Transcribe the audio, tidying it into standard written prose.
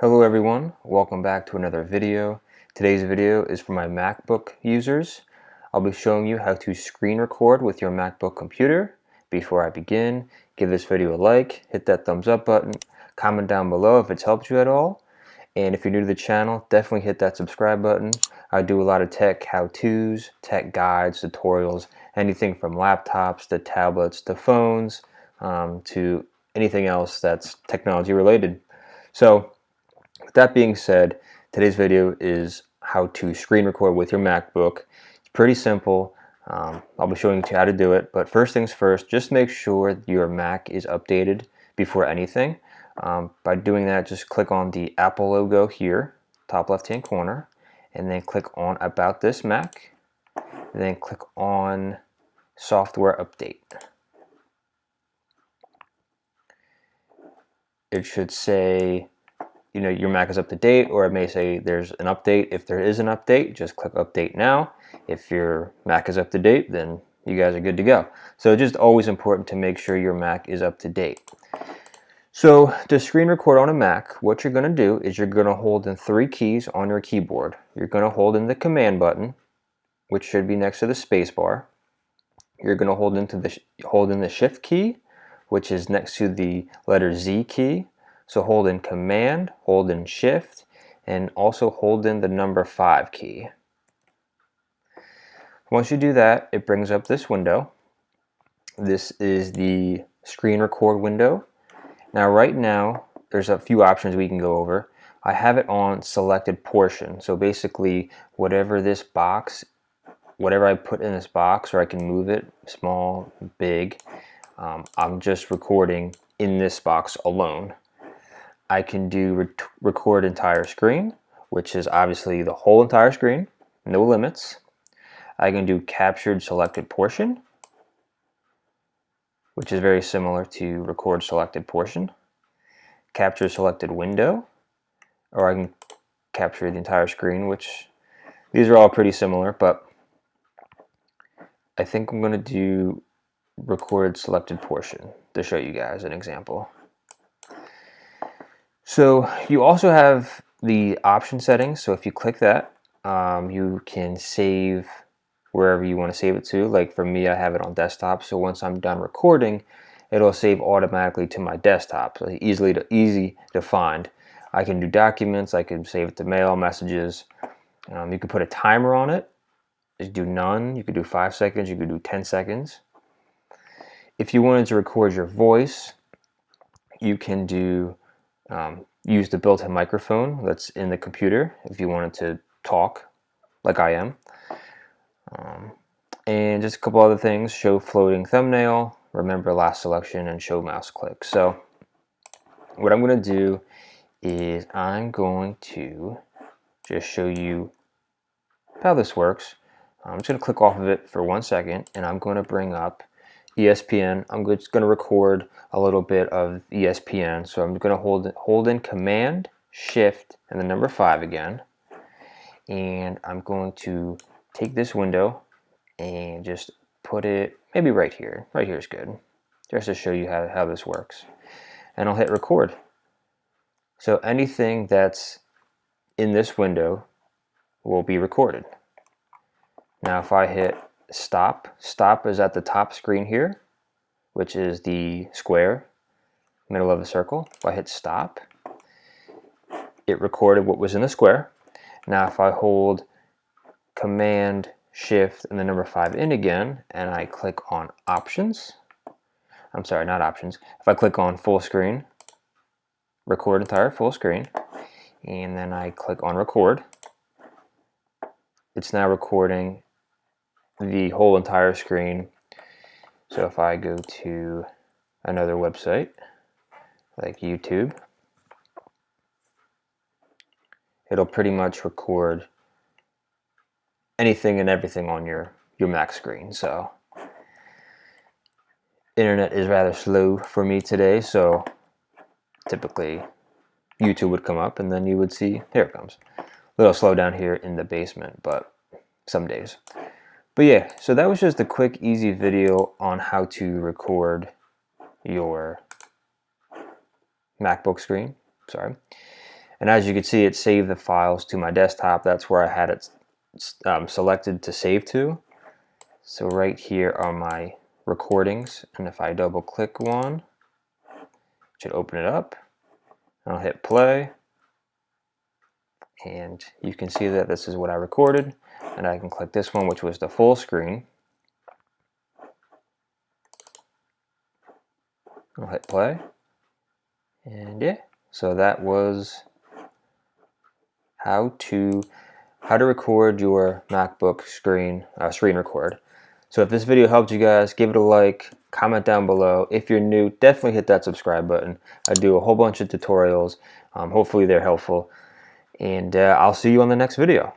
Hello everyone, welcome back to another video. Today's video is for my MacBook users. I'll be showing you how to screen record with your MacBook computer. Before I begin, give this video a like, hit that thumbs up button, comment down below if it's helped you at all. And if you're new to the channel, definitely hit that subscribe button. I do a lot of tech how-tos, tech guides, tutorials, anything from laptops to tablets to phones to anything else that's technology related. So with that being said, today's video is how to screen record with your MacBook. It's pretty simple. I'll be showing you how to do it, but first things first, just make sure your Mac is updated before anything. By doing that, just click on the Apple logo here, top left-hand corner, and then click on About This Mac, and then click on Software Update. It should say your Mac is up to date, or it may say there's an update. If there is an update, just click update now. If your Mac is up to date, then you guys are good to go. So it's just always important to make sure your Mac is up to date. So to screen record on a Mac, what you're going to do is you're going to hold in 3 keys on your keyboard. You're going to hold in the command button, which should be next to the space bar. You're going to hold in the shift key, which is next to the letter Z key. So hold in command, hold in shift, and also hold in the number 5 key. Once you do that, it brings up this window. This is the screen record window. Now right now, there's a few options we can go over. I have it on selected portion. So basically, whatever I put in this box, or I can move it, small, big, I'm just recording in this box alone. I can do record entire screen, which is obviously the whole entire screen, no limits. I can do captured selected portion, which is very similar to record selected portion. Capture selected window, or I can capture the entire screen, which these are all pretty similar, but I think I'm going to do record selected portion to show you guys an example. So you also have the option settings. So if you click that, you can save wherever you want to save it to. Like for me, I have it on desktop. So once I'm done recording, it'll save automatically to my desktop. So easy to find. I can do documents. I can save it to mail, messages. You can put a timer on it. Just do none. You could do 5 seconds. You could do 10 seconds. If you wanted to record your voice, you can do use the built-in microphone that's in the computer if you wanted to talk like I am. And just a couple other things: show floating thumbnail, remember last selection, and show mouse click. So what I'm going to do is I'm going to just show you how this works. I'm just going to click off of it for 1 second, and I'm going to bring up ESPN. I'm just going to record a little bit of ESPN. So I'm going to hold in command, shift, and the number 5 again. And I'm going to take this window and just put it maybe right here. Right here is good, just to show you how this works. And I'll hit record. So anything that's in this window will be recorded. Now if I hit stop, stop is at the top screen here, which is the square, middle of the circle. If I hit stop, it recorded what was in the square. Now if I hold command, shift, and the number 5 in again, and I click on options, I'm sorry, not options. If I click on full screen, record entire full screen, and then I click on record, it's now recording the whole entire screen. So if I go to another website like YouTube, it'll pretty much record anything and everything on your Mac screen. So internet is rather slow for me today, so typically YouTube would come up and then you would see, here it comes. A little slow down here in the basement, but some days. But yeah, so that was just a quick, easy video on how to record your MacBook screen. Sorry. And as you can see, it saved the files to my desktop. That's where I had it selected to save to. So right here are my recordings, and if I double click one, it should open it up. I'll hit play, and you can see that this is what I recorded, and I can click this one, which was the full screen. I'll hit play, and yeah, so that was how to record your MacBook screen record. So if this video helped you guys, give it a like, comment down below. If you're new, definitely hit that subscribe button. I do a whole bunch of tutorials. Hopefully they're helpful. And I'll see you on the next video.